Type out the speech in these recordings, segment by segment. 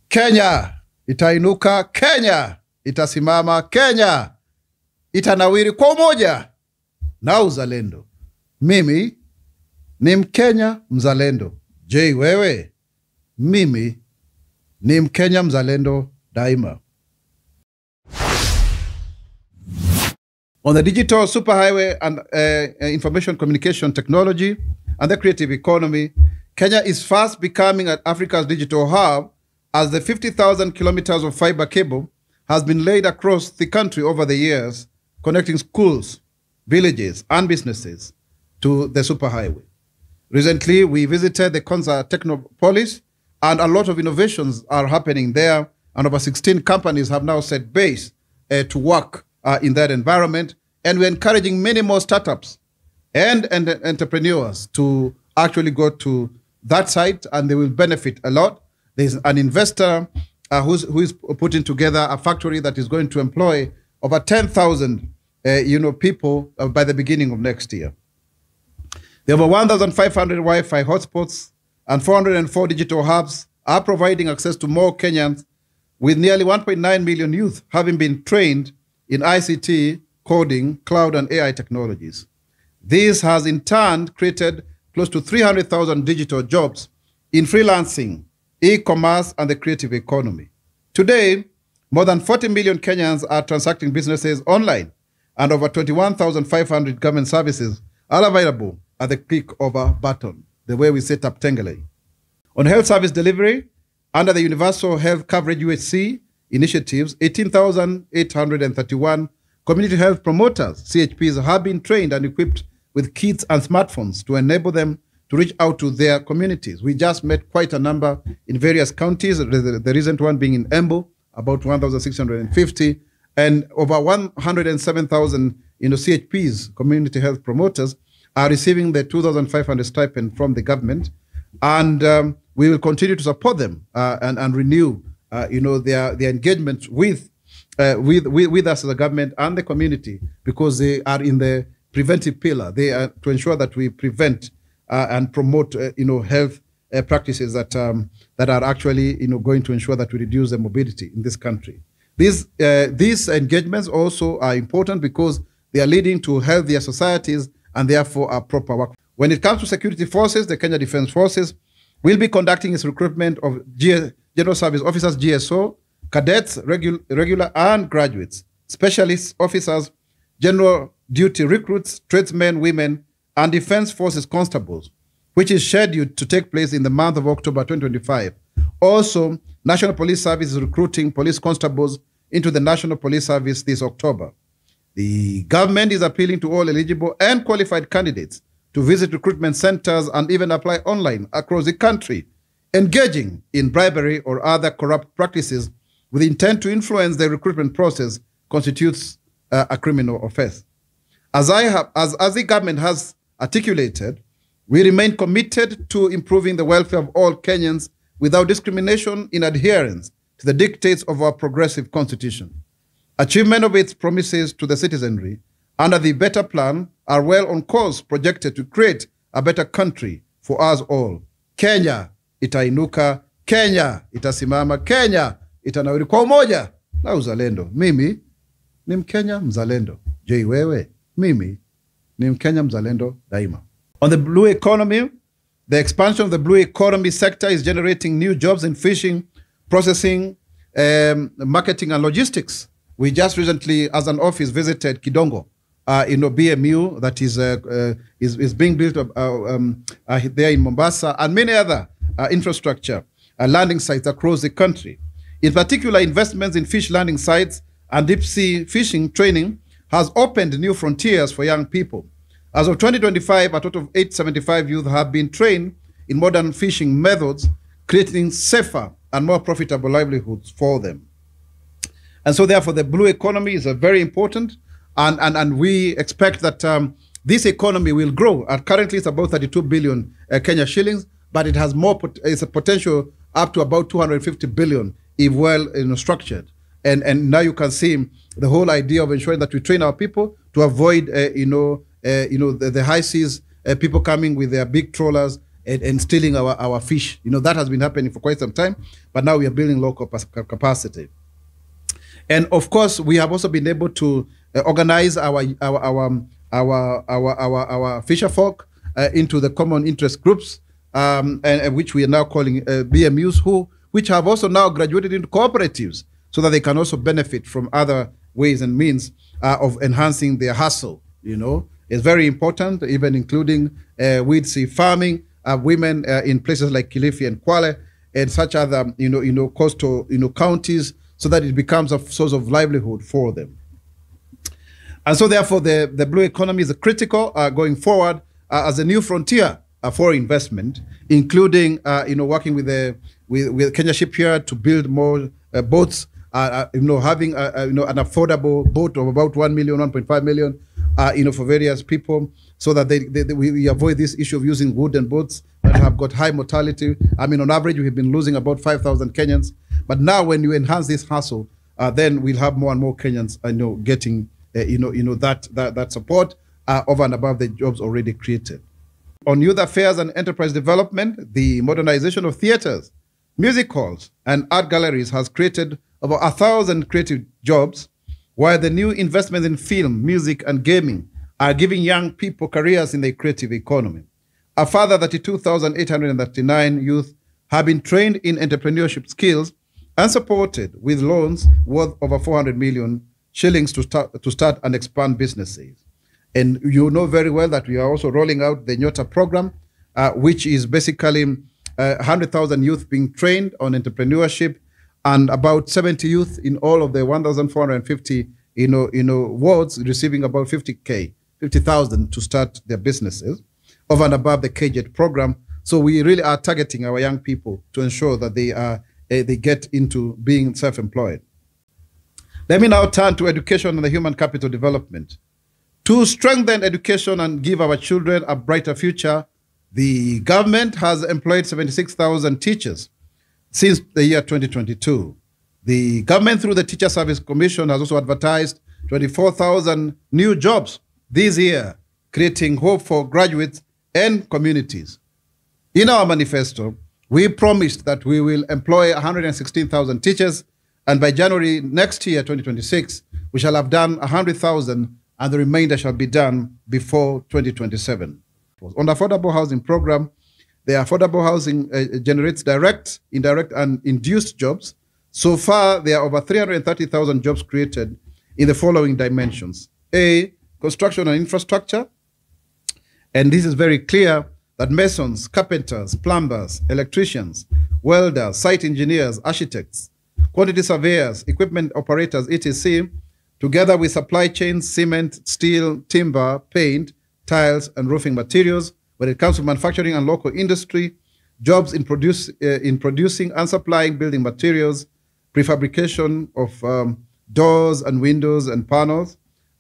Kenya itainuka, Kenya itasimama, Kenya itanawiri kwa umoja na uzalendo. Mimi ni Mkenya mzalendo. Je, wewe? Mimi ni Mkenya mzalendo daima. On the digital superhighway and information communication technology and the creative economy, Kenya is fast becoming Africa's digital hub as the 50,000 kilometers of fiber cable has been laid across the country over the years, connecting schools, villages, and businesses to the superhighway. Recently, we visited the Konza Technopolis, and a lot of innovations are happening there, and over 16 companies have now set base to work in that environment, and we're encouraging many more startups and entrepreneurs to actually go to that site, and they will benefit a lot. There's an investor who is putting together a factory that is going to employ over 10,000 people by the beginning of next year. There are over 1,500 Wi-Fi hotspots and 404 digital hubs are providing access to more Kenyans, with nearly 1.9 million youth having been trained in ICT, coding, cloud, and AI technologies. This has in turn created close to 300,000 digital jobs in freelancing, e-commerce, and the creative economy. Today, more than 40 million Kenyans are transacting businesses online, and over 21,500 government services are available at the click of a button, the way we set up Tengele. On health service delivery, under the Universal Health Coverage UHC initiatives, 18,831 community health promoters, CHPs, have been trained and equipped with kits and smartphones to enable them to reach out to their communities. We just met quite a number in various counties, the recent one being in Embu, about 1,650, and over 107,000 CHPs, community health promoters, are receiving the 2,500 stipend from the government, and we will continue to support them and renew, their engagement with us as a government and the community, because they are in the preventive pillar. They are to ensure that we prevent and promote, health practices that are actually, going to ensure that we reduce the mobility in this country. These engagements also are important because they are leading to healthier societies and therefore a proper work. When it comes to security forces, the Kenya Defence Forces will be conducting its recruitment of General Service Officers, GSO, cadets, regular and graduates, specialist officers, general duty recruits, tradesmen, women, and Defence Forces constables, which is scheduled to take place in the month of October 2025. Also, National Police Service is recruiting police constables into the National Police Service this October. The government is appealing to all eligible and qualified candidates to visit recruitment centers and even apply online across the country. Engaging in bribery or other corrupt practices with intent to influence the recruitment process constitutes a criminal offense. As the government has articulated, we remain committed to improving the welfare of all Kenyans without discrimination, in adherence to the dictates of our progressive constitution. Achievement of its promises to the citizenry under the Better Plan are well on course, projected to create a better country for us all. Kenya itainuka, Kenya itasimama, Kenya itanawiri kwa umoja na uzalendo. Mimi ni Mkenya mzalendo. Je, wewe? Mimi ni Mkenya mzalendo daima. On the blue economy, the expansion of the blue economy sector is generating new jobs in fishing, processing, marketing, and logistics. We just recently, as an office, visited Kidongo, BMU that is being built there in Mombasa, and many other infrastructure landing sites across the country. In particular, investments in fish landing sites and deep sea fishing training has opened new frontiers for young people. As of 2025, a total of 875 youth have been trained in modern fishing methods, creating safer and more profitable livelihoods for them. And so therefore, the blue economy is very important, and we expect that this economy will grow. Currently, it's about 32 billion Kenya shillings, but it has it's a potential up to about 250 billion if well structured. And now you can see the whole idea of ensuring that we train our people to avoid, the high seas, people coming with their big trawlers and stealing our fish. You know, that has been happening for quite some time, but now we are building local capacity. And of course, we have also been able to organize our fisher folk into the common interest groups, and which we are now calling BMUs, which have also now graduated into cooperatives, so that they can also benefit from other ways and means of enhancing their hustle. You know, it's very important, even including weed seed farming, women in places like Kilifi and Kwale and such other coastal counties, so that it becomes a source of livelihood for them. And so therefore the blue economy is critical going forward as a new frontier for investment, including working with Kenya Shipyard to build more boats, having an affordable boat of about 1 million, 1.5 million, for various people, so that we avoid this issue of using wooden boats that have got high mortality. I mean, on average, we have been losing about 5,000 Kenyans. But now, when you enhance this hustle, then we'll have more and more Kenyans, getting, that support over and above the jobs already created. On youth affairs and enterprise development, the modernization of theaters, music halls, and art galleries has created over 1,000 creative jobs, while the new investments in film, music, and gaming are giving young people careers in the creative economy. A further 32,839 youth have been trained in entrepreneurship skills and supported with loans worth over 400 million shillings to start and expand businesses. And you know very well that we are also rolling out the Nyota program, which is basically 100,000 youth being trained on entrepreneurship, and about 70 youth in all of the 1,450 wards receiving about 50,000 to start their businesses over and above the KJET program. So we really are targeting our young people to ensure that they get into being self-employed. Let me now turn to education and the human capital development. To strengthen education and give our children a brighter future, the government has employed 76,000 teachers since the year 2022. The government, through the Teacher Service Commission, has also advertised 24,000 new jobs this year, creating hope for graduates and communities. In our manifesto, we promised that we will employ 116,000 teachers, and by January next year, 2026, we shall have done 100,000, and the remainder shall be done before 2027. On the affordable housing program, the affordable housing generates direct, indirect, and induced jobs. So far, there are over 330,000 jobs created in the following dimensions. A, construction and infrastructure. And this is very clear that masons, carpenters, plumbers, electricians, welders, site engineers, architects, quantity surveyors, equipment operators, etc., together with supply chains, cement, steel, timber, paint, tiles, and roofing materials. When it comes to manufacturing and local industry, jobs in producing and supplying building materials, prefabrication of doors and windows and panels,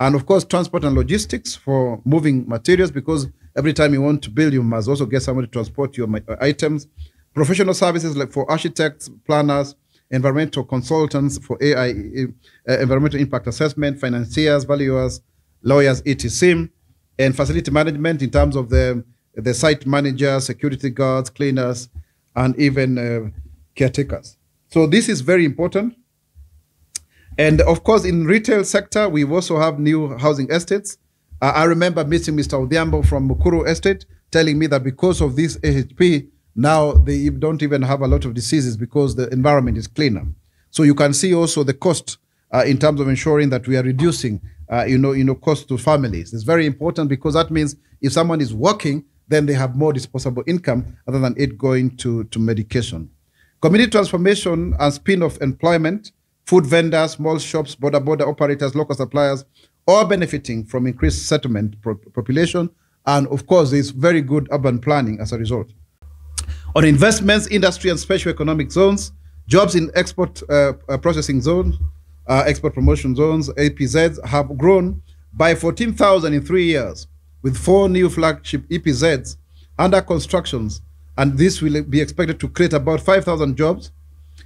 and of course, transport and logistics for moving materials, because every time you want to build, you must also get somebody to transport your items. Professional services like for architects, planners, environmental consultants for AI, environmental impact assessment, financiers, valuers, lawyers, etc., and facility management in terms of the site managers, security guards, cleaners, and even caretakers. So this is very important. And of course, in retail sector, we also have new housing estates. I remember meeting Mr. Odhiambo from Mukuru Estate telling me that because of this AHP, now they don't even have a lot of diseases because the environment is cleaner. So you can see also the cost in terms of ensuring that we are reducing, cost to families. It's very important, because that means if someone is working, then they have more disposable income other than it going to medication. Community transformation and spin-off employment, food vendors, small shops, border operators, local suppliers, all benefiting from increased settlement population. And of course, there's very good urban planning as a result. On investments, industry and special economic zones, jobs in export processing zones, export promotion zones, EPZs, have grown by 14,000 in 3 years, with 4 new flagship EPZs under constructions, and this will be expected to create about 5,000 jobs.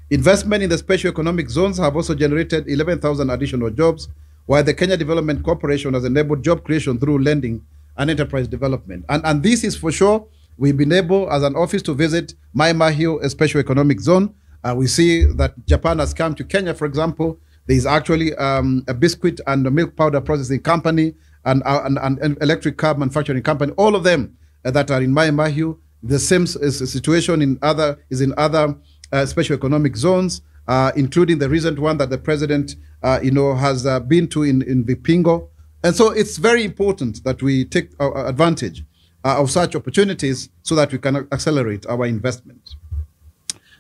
Investment in the special economic zones have also generated 11,000 additional jobs, while the Kenya Development Corporation has enabled job creation through lending and enterprise development. And this is for sure We've been able, as an office, to visit Mai Mahiu, a special economic zone. We see that Japan has come to Kenya, for example. There is actually a biscuit and a milk powder processing company and an electric car manufacturing company. All of them that are in Mai Mahiu. The same situation in other special economic zones, including the recent one that the president, has been to in Vipingo. And so it's very important that we take advantage of such opportunities so that we can accelerate our investment.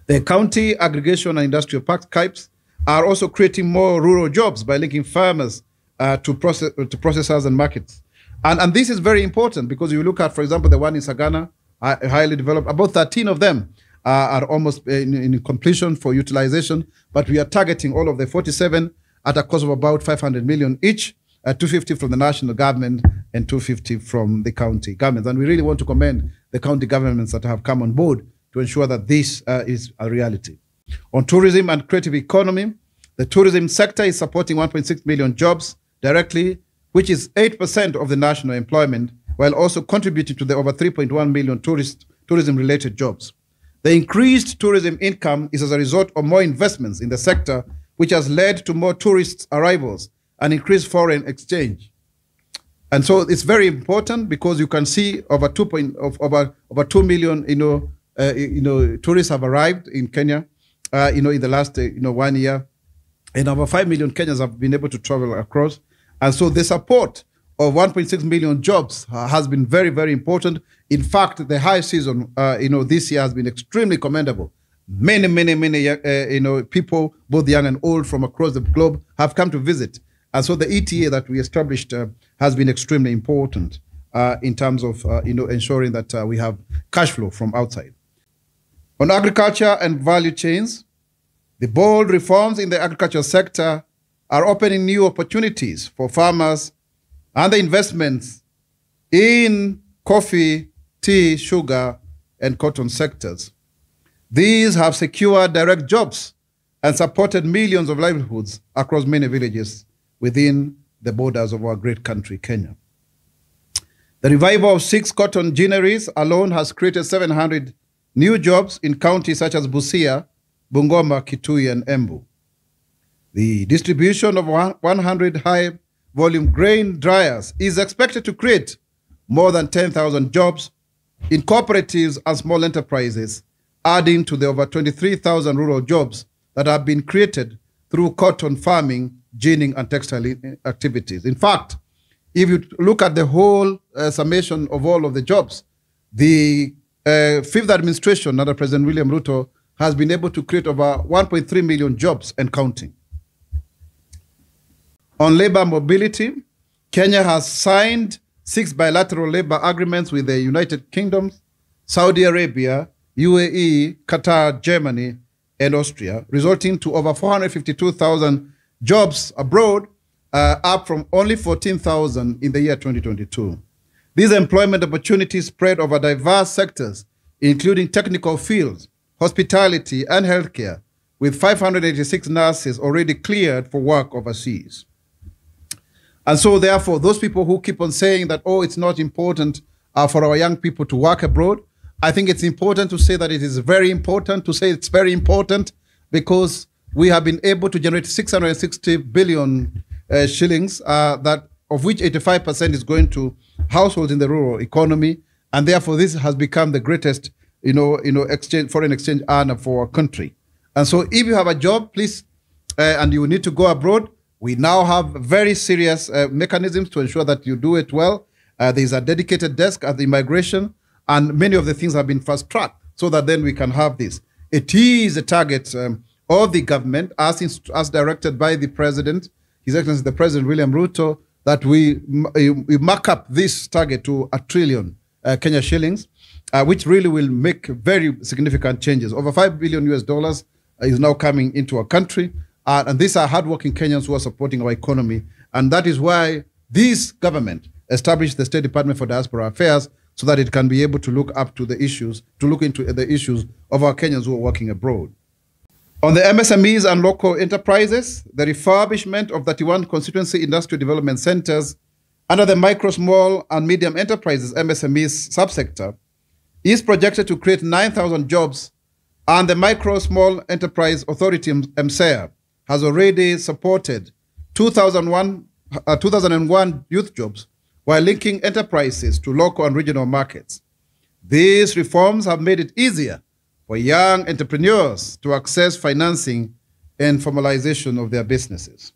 The county aggregation and industrial parks, KIPES, are also creating more rural jobs by linking farmers to processors and markets. And this is very important because you look at, for example, the one in Sagana, highly developed, about 13 of them are almost in completion for utilization, but we are targeting all of the 47 at a cost of about 500 million each, 250 from the national government and 250 from the county governments. And we really want to commend the county governments that have come on board to ensure that this is a reality. On tourism and creative economy, the tourism sector is supporting 1.6 million jobs directly, which is 8% of the national employment, while also contributing to the over 3.1 million tourism-related jobs. The increased tourism income is as a result of more investments in the sector, which has led to more tourist arrivals and increased foreign exchange. And so it's very important because you can see over 2 million, tourists have arrived in Kenya, in the last, 1 year, and over 5 million Kenyans have been able to travel across. And so the support of 1.6 million jobs has been very, very important. In fact, the high season, this year has been extremely commendable. Many, people, both young and old from across the globe have come to visit. And so the ETA that we established has been extremely important in terms of, ensuring that we have cash flow from outside. On agriculture and value chains, the bold reforms in the agriculture sector are opening new opportunities for farmers and the investments in coffee, tea, sugar, and cotton sectors. These have secured direct jobs and supported millions of livelihoods across many villages within the borders of our great country, Kenya. The revival of 6 cotton ginneries alone has created 700 new jobs in counties such as Busia, Bungoma, Kitui, and Embu. The distribution of 100 high-volume grain dryers is expected to create more than 10,000 jobs in cooperatives and small enterprises, adding to the over 23,000 rural jobs that have been created through cotton farming, ginning, and textile activities. In fact, if you look at the whole summation of all of the jobs, the fifth administration under President William Ruto has been able to create over 1.3 million jobs and counting. On labor mobility, Kenya has signed 6 bilateral labor agreements with the United Kingdom, Saudi Arabia, UAE, Qatar, Germany, and Austria, resulting to over 452,000 jobs abroad, up from only 14,000 in the year 2022. These employment opportunities spread over diverse sectors, including technical fields, hospitality, and healthcare, with 586 nurses already cleared for work overseas. And so, therefore, those people who keep on saying that, oh, it's not important for our young people to work abroad, I think it's important to say that it is very important, to say it's very important, because we have been able to generate 660 billion shillings, that of which 85% is going to households in the rural economy, and therefore this has become the greatest, foreign exchange earner for our country. And so, if you have a job, please, and you need to go abroad, we now have very serious mechanisms to ensure that you do it well. There is a dedicated desk at the immigration, and many of the things have been fast-tracked so that then we can have this. It is a target of the government, as directed by the President, His Excellency the President William Ruto, that we mark up this target to 1 trillion Kenya shillings, which really will make very significant changes. Over $5 billion is now coming into our country. And these are hardworking Kenyans who are supporting our economy. And that is why this government established the State Department for Diaspora Affairs, so that it can be able to look into the issues of our Kenyans who are working abroad. On the MSMEs and local enterprises, the refurbishment of 31 constituency industrial development centers under the micro, small, and medium enterprises MSMEs subsector is projected to create 9,000 jobs, and the Micro Small Enterprise Authority, MSEA, has already supported 2001 youth jobs while linking enterprises to local and regional markets. These reforms have made it easier for young entrepreneurs to access financing and formalization of their businesses.